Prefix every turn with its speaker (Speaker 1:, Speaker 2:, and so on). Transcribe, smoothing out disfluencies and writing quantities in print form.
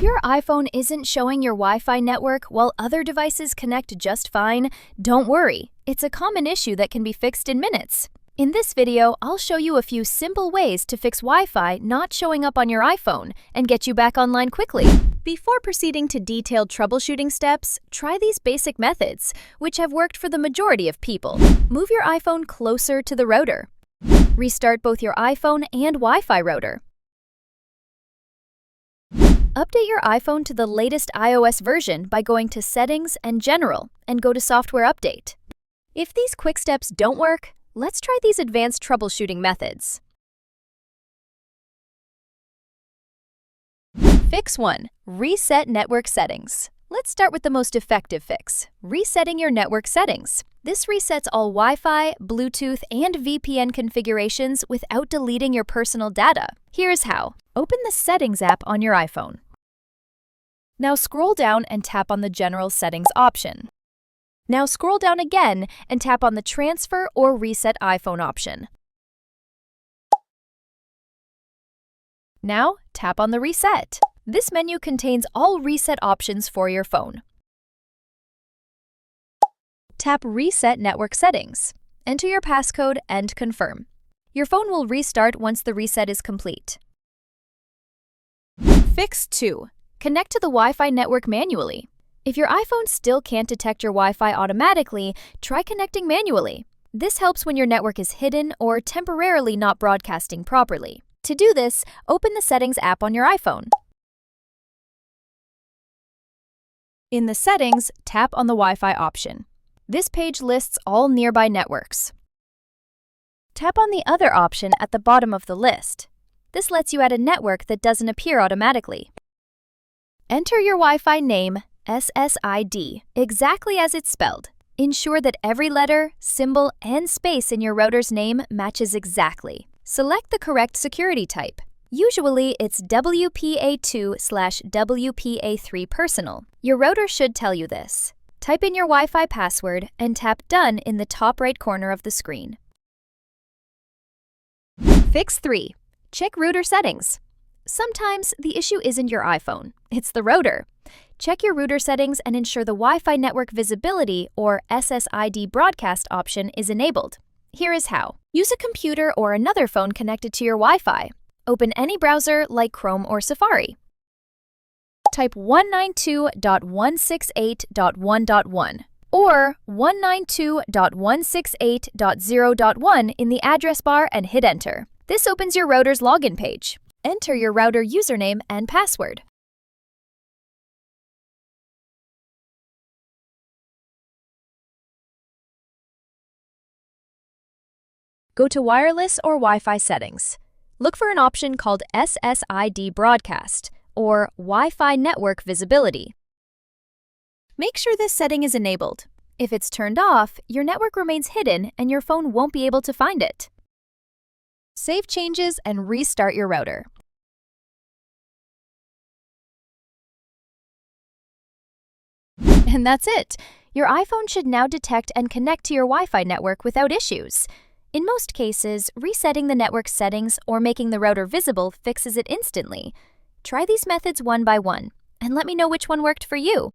Speaker 1: your iPhone isn't showing your Wi-Fi network while other devices connect just fine, don't worry. It's a common issue that can be fixed in minutes. In this video, I'll show you a few simple ways to fix Wi-Fi not showing up on your iPhone and get you back online quickly. Before proceeding to detailed troubleshooting steps, try these basic methods, which have worked for the majority of people. Move your iPhone closer to the router. Restart both your iPhone and Wi-Fi router. Update your iPhone to the latest iOS version by going to Settings and General and go to Software Update. If these quick steps don't work, let's try these advanced troubleshooting methods. Fix 1. Reset network settings. Let's start with the most effective fix, resetting your network settings. This resets all Wi-Fi, Bluetooth, and VPN configurations without deleting your personal data. Here's how. Open the Settings app on your iPhone. Now scroll down and tap on the General Settings option. Now scroll down again and tap on the Transfer or Reset iPhone option. Now tap on the Reset. This menu contains all reset options for your phone. Tap Reset Network Settings. Enter your passcode and confirm. Your phone will restart once the reset is complete. Fix 2. Connect to the Wi-Fi network manually. If your iPhone still can't detect your Wi-Fi automatically, try connecting manually. This helps when your network is hidden or temporarily not broadcasting properly. To do this, open the Settings app on your iPhone. In the Settings, tap on the Wi-Fi option. This page lists all nearby networks. Tap on the other option at the bottom of the list. This lets you add a network that doesn't appear automatically. Enter your Wi-Fi name, SSID, exactly as it's spelled. Ensure that every letter, symbol, and space in your router's name matches exactly. Select the correct security type. Usually, it's WPA2/WPA3 personal. Your router should tell you this. Type in your Wi-Fi password and tap Done in the top right corner of the screen. Fix 3. Check router settings. Sometimes the issue isn't your iPhone, it's the router. Check your router settings and ensure the Wi-Fi network visibility or SSID broadcast option is enabled. Here is how. Use a computer or another phone connected to your Wi-Fi. Open any browser like Chrome or Safari. Type 192.168.1.1 or 192.168.0.1 in the address bar and hit Enter. This opens your router's login page. Enter your router username and password. Go to Wireless or Wi-Fi settings. Look for an option called SSID Broadcast or Wi-Fi Network Visibility. Make sure this setting is enabled. If it's turned off, your network remains hidden and your phone won't be able to find it. Save changes and restart your router. And that's it! Your iPhone should now detect and connect to your Wi-Fi network without issues. In most cases, resetting the network settings or making the router visible fixes it instantly. Try these methods one by one, and let me know which one worked for you.